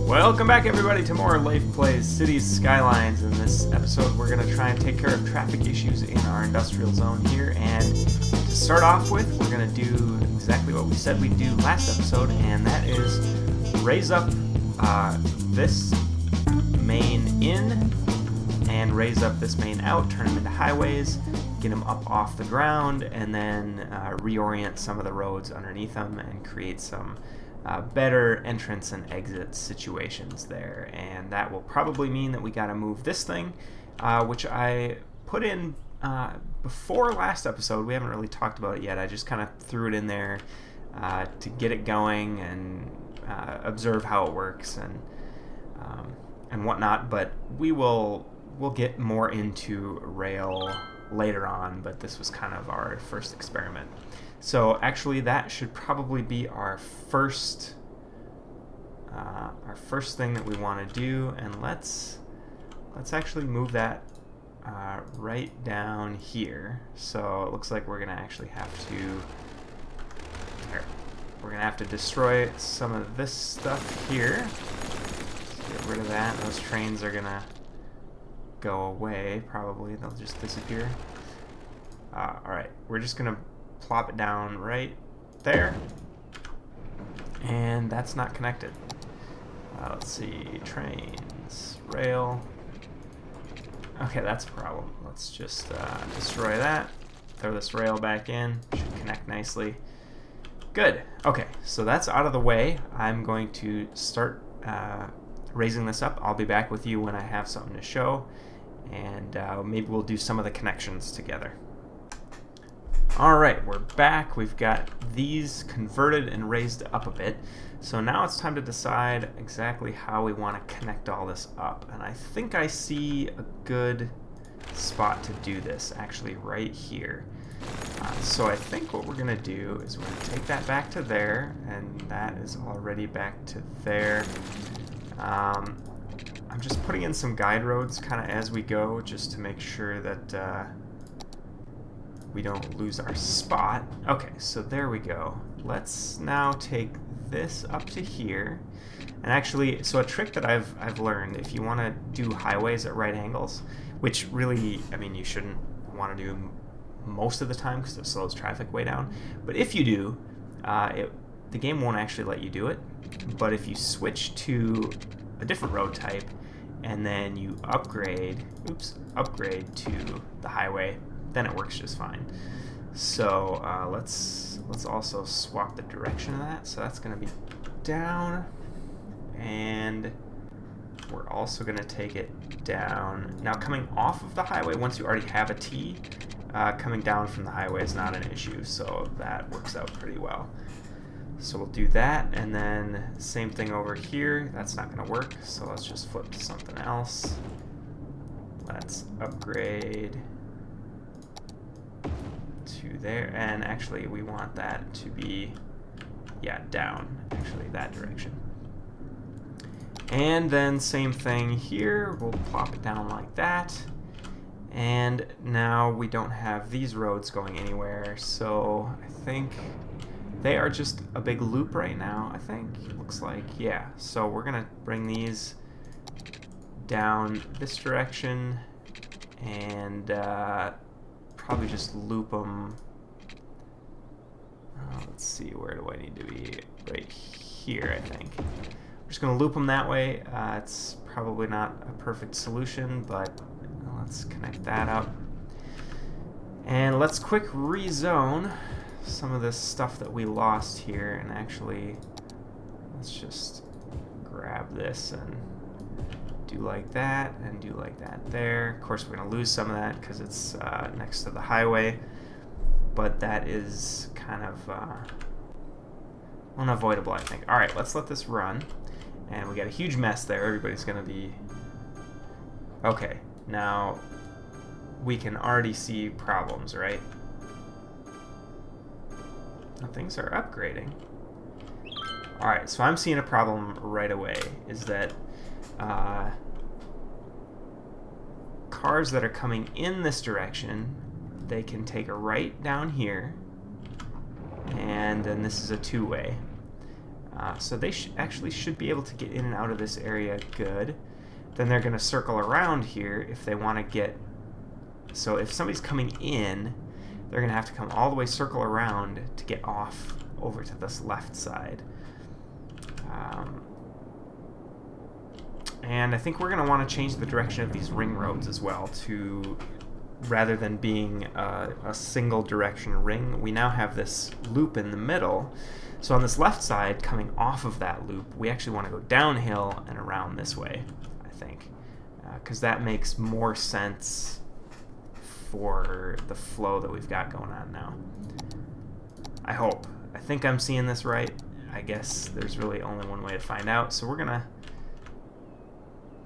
Welcome back, everybody, to more Leif Plays Cities Skylines. In this episode, we're going to try and take care of traffic issues in our industrial zone here. And to start off with, we're going to do exactly what we said we'd do last episode, and that is raise up this main in and raise up this main out, turn them into highways, get them up off the ground, and then reorient some of the roads underneath them and create some better entrance and exit situations there. And that will probably mean that we got to move this thing, which I put in before last episode. We haven't really talked about it yet. I just kind of threw it in there to get it going and observe how it works and whatnot. But we'll get more into rail later on, but this was kind of our first experiment. So actually that should probably be our first thing that we want to do, and let's actually move that right down here. So it looks like we're gonna actually have to destroy some of this stuff here. Let's get rid of that. Those trains are gonna go away, probably. They'll just disappear. Alright, we're just gonna plop it down right there, and that's not connected. Let's see, trains, rail. Okay, that's a problem. Let's just destroy that, throw this rail back in, should connect nicely. Good. Okay, so that's out of the way. I'm going to start raising this up. I'll be back with you when I have something to show, and maybe we'll do some of the connections together. Alright, we're back. We've got these converted and raised up a bit. So now it's time to decide exactly how we want to connect all this up. And I think I see a good spot to do this, actually right here. So I think what we're going to do is we're going to take that back to there, and that is already back to there. I'm just putting in some guide roads kind of as we go, just to make sure that we don't lose our spot. Okay, so there we go. Let's now take this up to here. And actually, so a trick that I've learned, if you want to do highways at right angles, which really, I mean, you shouldn't want to do most of the time because it slows traffic way down. But if you do, the game won't actually let you do it. But if you switch to a different road type and then you upgrade to the highway, then it works just fine. So let's also swap the direction of that. So that's going to be down, and we're also going to take it down. Now, coming off of the highway, once you already have a T, coming down from the highway is not an issue, so that works out pretty well. So we'll do that, and then same thing over here. That's not going to work, so let's just flip to something else. Let's upgrade to there, and actually we want that to be, yeah, down, actually that direction. And then same thing here, we'll plop it down like that, and now we don't have these roads going anywhere, so I think they are just a big loop right now, I think, it looks like. Yeah, so we're gonna bring these down this direction, and probably just loop them. Let's see, where do I need to be? Right here, I think. We're just going to loop them that way. It's probably not a perfect solution, but let's connect that up. And let's quick rezone some of this stuff that we lost here, and actually let's just grab this and do like that, and do like that there. Of course, we're going to lose some of that because it's next to the highway, but that is kind of unavoidable, I think. Alright, let's let this run. And we got a huge mess there. Everybody's going to be... Okay, now we can already see problems, right? Now, things are upgrading. Alright, so I'm seeing a problem right away, is that cars that are coming in this direction, they can take a right down here, and then this is a two-way. So they actually should be able to get in and out of this area good. Then they're going to circle around here if they want to get... So if somebody's coming in, they're going to have to come all the way circle around to get off over to this left side. And I think we're going to want to change the direction of these ring roads as well to... Rather than being a single direction ring, we now have this loop in the middle. So on this left side, coming off of that loop, we actually want to go downhill and around this way, I think. Because that makes more sense for the flow that we've got going on now. I hope. I think I'm seeing this right. I guess there's really only one way to find out. So we're going to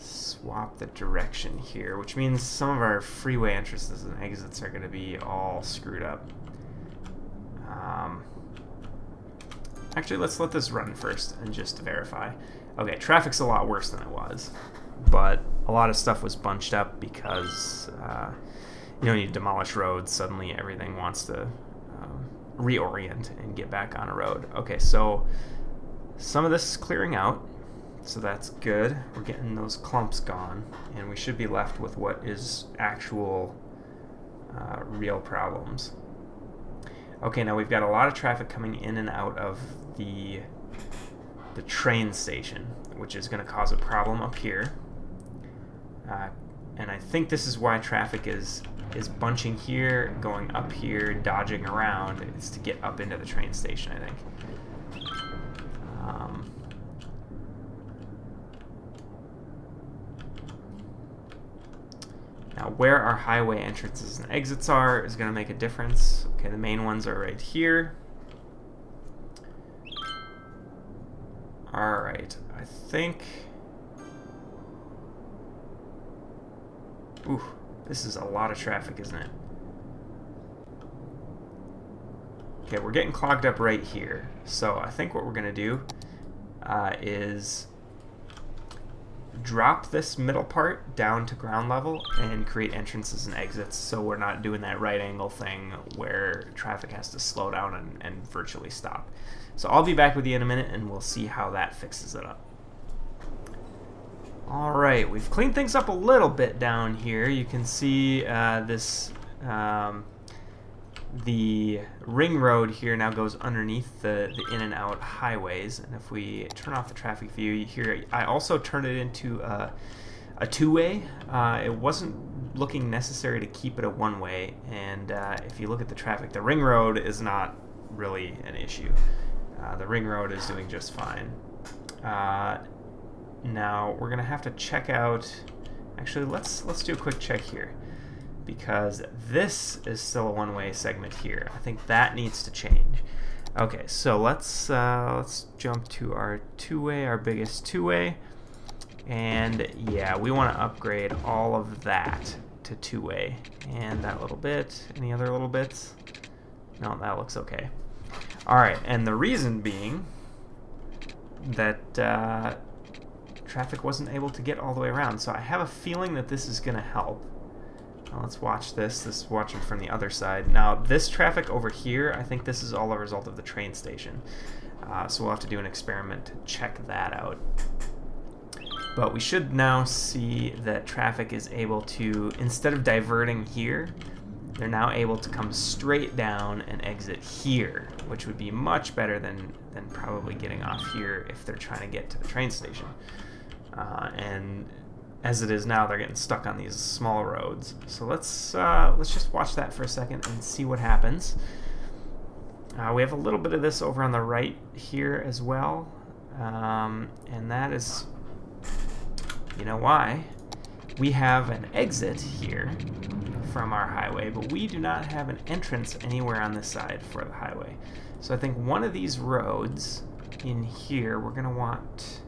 swap the direction here, which means some of our freeway entrances and exits are going to be all screwed up. Actually, let's let this run first and just verify. Okay, traffic's a lot worse than it was, but a lot of stuff was bunched up because you know, you demolish roads, suddenly everything wants to reorient and get back on a road. Okay, so some of this is clearing out. So that's good. We're getting those clumps gone, and we should be left with what is actual real problems. Okay, now we've got a lot of traffic coming in and out of the train station, which is going to cause a problem up here. And I think this is why traffic is bunching here, going up here, dodging around. It's to get up into the train station, I think. Now, where our highway entrances and exits are is going to make a difference. Okay, the main ones are right here. Alright, I think... Ooh, this is a lot of traffic, isn't it? Okay, we're getting clogged up right here. So I think what we're going to do is drop this middle part down to ground level and create entrances and exits so we're not doing that right angle thing where traffic has to slow down and virtually stop. So I'll be back with you in a minute and we'll see how that fixes it up. Alright, we've cleaned things up a little bit down here. You can see the ring road here now goes underneath the in and out highways, and if we turn off the traffic view here, I also turned it into a two-way. It wasn't looking necessary to keep it a one-way, and if you look at the traffic, the ring road is not really an issue. The ring road is doing just fine. Now we're gonna have to check out, actually let's do a quick check here, because this is still a one-way segment here. I think that needs to change. Okay, so let's jump to our two-way, our biggest two-way, and yeah, we want to upgrade all of that to two-way. And that little bit, any other little bits? No, that looks okay. All right, and the reason being that traffic wasn't able to get all the way around, so I have a feeling that this is going to help. Now let's watch this. This is watching from the other side. Now this traffic over here, I think this is all a result of the train station. So we'll have to do an experiment to check that out. But we should now see that traffic is able to, instead of diverting here, they're now able to come straight down and exit here, which would be much better than probably getting off here if they're trying to get to the train station. And as it is now, they're getting stuck on these small roads. So let's just watch that for a second and see what happens. We have a little bit of this over on the right here as well, and that is, you know why? We have an exit here from our highway, but we do not have an entrance anywhere on this side for the highway. So I think one of these roads in here, we're going to want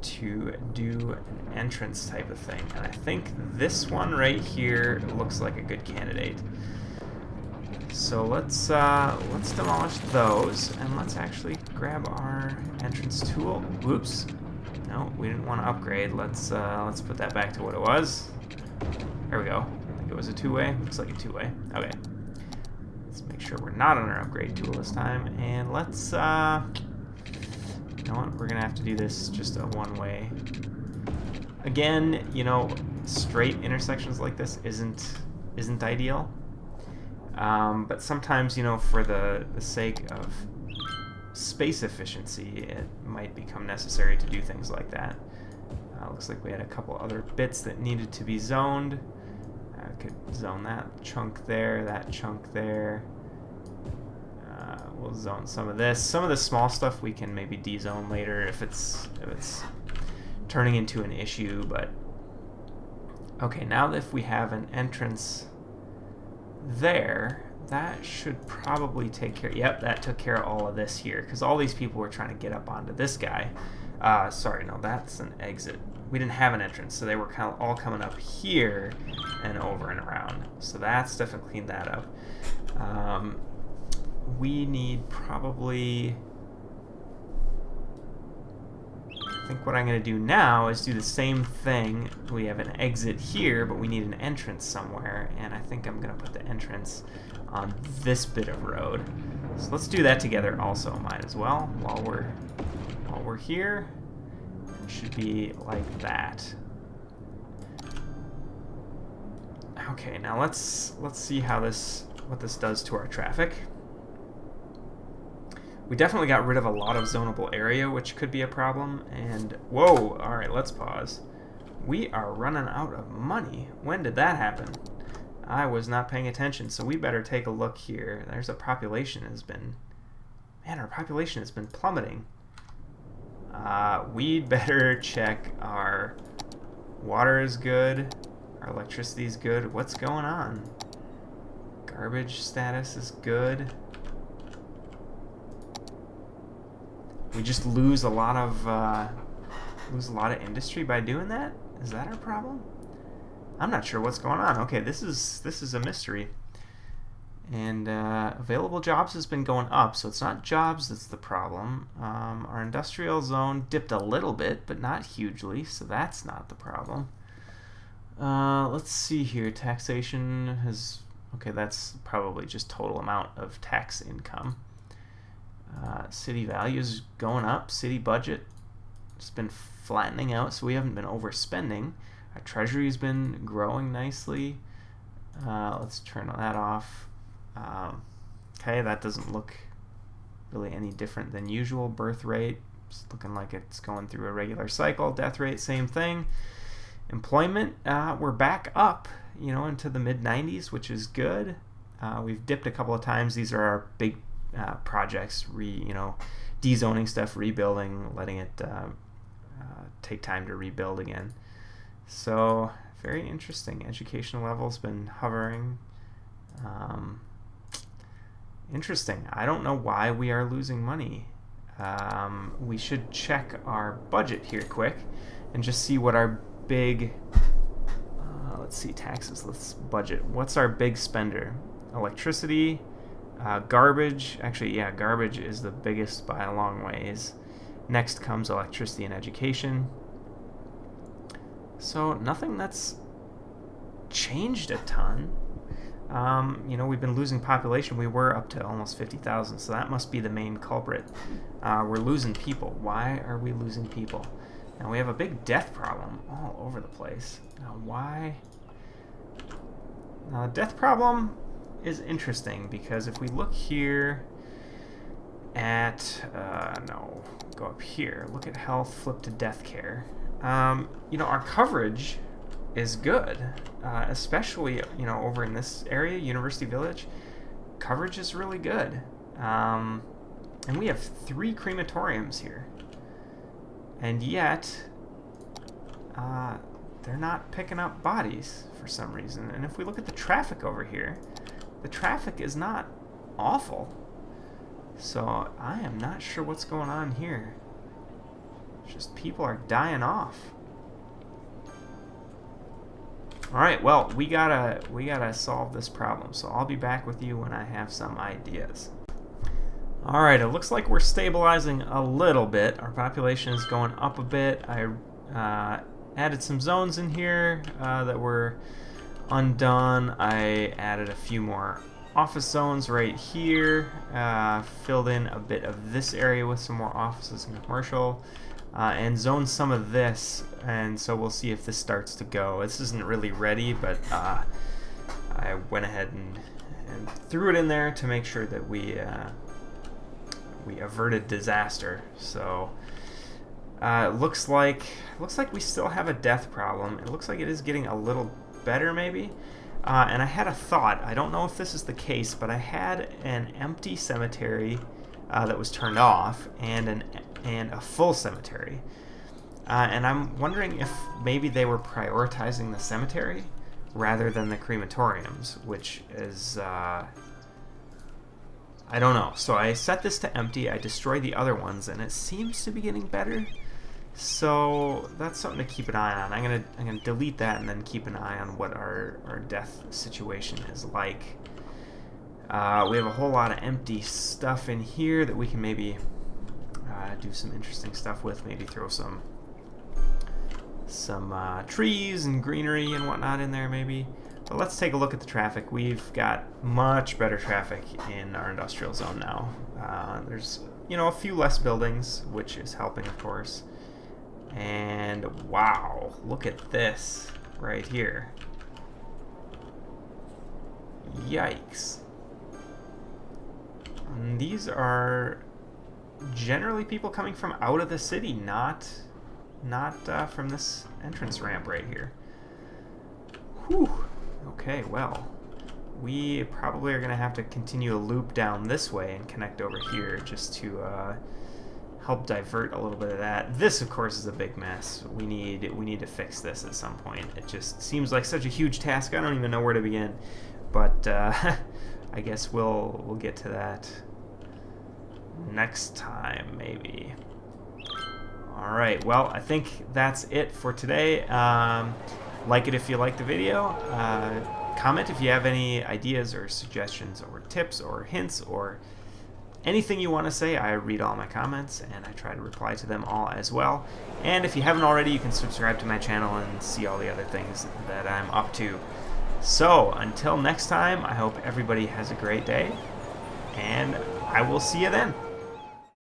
to do an entrance type of thing, and I think this one right here looks like a good candidate. So let's demolish those, and let's actually grab our entrance tool. Whoops, no, we didn't want to upgrade. Let's put that back to what it was. There we go. I think it was a two-way. Looks like a two-way. Okay. Let's make sure we're not on our upgrade tool this time, and let's know what? We're gonna have to do this just a one-way. Again, you know, straight intersections like this isn't ideal. But sometimes, you know, for the sake of space efficiency, it might become necessary to do things like that. Looks like we had a couple other bits that needed to be zoned. I could zone that chunk there, that chunk there. We'll zone some of this. Some of the small stuff we can maybe de-zone later if it's turning into an issue. But okay, now that if we have an entrance there, that should probably take care. Yep, that took care of all of this here, because all these people were trying to get up onto this guy. Sorry, no, that's an exit. We didn't have an entrance, so they were kind of all coming up here and over and around. So that's definitely cleaned that up. We need probably... I think what I'm going to do now is do the same thing. We have an exit here, but we need an entrance somewhere, and I think I'm going to put the entrance on this bit of road. So let's do that together also, might as well, while we're here. It should be like that. Okay, now let's see how what this does to our traffic. We definitely got rid of a lot of zonable area, which could be a problem. And whoa, all right, let's pause. We are running out of money. When did that happen? I was not paying attention, so we better take a look here. There's a population has been, man, our population has been plummeting. We'd better check our water is good, our electricity is good. What's going on? Garbage status is good. We just lose a lot of industry by doing that? Is that our problem? I'm not sure what's going on. Okay, this is a mystery. And available jobs has been going up, so it's not jobs that's the problem. Our industrial zone dipped a little bit, but not hugely, so that's not the problem. Let's see here. Taxation has... Okay, that's probably just total amount of tax income. City values going up. City budget has been flattening out, so we haven't been overspending. Our treasury's been growing nicely. Let's turn that off. Okay, that doesn't look really any different than usual. Birth rate, it's looking like it's going through a regular cycle. Death rate, same thing. Employment, we're back up, you know, into the mid-90s, which is good. We've dipped a couple of times. These are our big projects, dezoning stuff, rebuilding, letting it take time to rebuild again. So very interesting. Education level's been hovering. Interesting. I don't know why we are losing money. We should check our budget here quick and just see what our big let's see, taxes, let's budget. What's our big spender? Electricity, garbage. Actually, yeah, garbage is the biggest by a long ways. Next comes electricity and education. So nothing that's changed a ton. We've been losing population. We were up to almost 50,000, so that must be the main culprit. We're losing people. Why are we losing people? Now we have a big death problem all over the place. Now why? Now the death problem is interesting because if we look here at, go up here, look at health, flip to death care. Our coverage is good, especially, over in this area, University Village, coverage is really good. And we have 3 crematoriums here. And yet, they're not picking up bodies for some reason. And if we look at the traffic over here, the traffic is not awful. So I am not sure what's going on here. Just people are dying off. Alright, well, we gotta solve this problem, so I'll be back with you when I have some ideas. Alright, it looks like we're stabilizing a little bit. Our population is going up a bit. I added some zones in here that were undone. I added a few more office zones right here. Filled in a bit of this area with some more offices and commercial. And zone some of this, and so we'll see if this starts to go. This isn't really ready, but I went ahead and threw it in there to make sure that we averted disaster. So looks like we still have a death problem. It looks like it is getting a little better, maybe. And I had a thought. I don't know if this is the case, but I had an empty cemetery that was turned off, and a full cemetery. And I'm wondering if maybe they were prioritizing the cemetery rather than the crematoriums, which is, I don't know. So I set this to empty, I destroyed the other ones, and it seems to be getting better. So that's something to keep an eye on. I'm gonna delete that and then keep an eye on what our death situation is like. We have a whole lot of empty stuff in here that we can maybe do some interesting stuff with. Maybe throw some trees and greenery and whatnot in there, maybe. But let's take a look at the traffic. We've got much better traffic in our industrial zone now. There's, you know, a few less buildings, which is helping, of course. And wow, look at this right here. Yikes. And these are generally people coming from out of the city, not from this entrance ramp right here. Whew. Okay, well, we probably are going to have to continue a loop down this way and connect over here just to help divert a little bit of that. This, of course, is a big mess. We need to fix this at some point. It just seems like such a huge task. I don't even know where to begin. But I guess we'll get to that next time, maybe. All right. Well, I think that's it for today. Like it if you like the video. Comment if you have any ideas or suggestions or tips or hints or anything you want to say. I read all my comments and I try to reply to them all as well. And if you haven't already, you can subscribe to my channel and see all the other things that I'm up to. So until next time, I hope everybody has a great day, and I will see you then.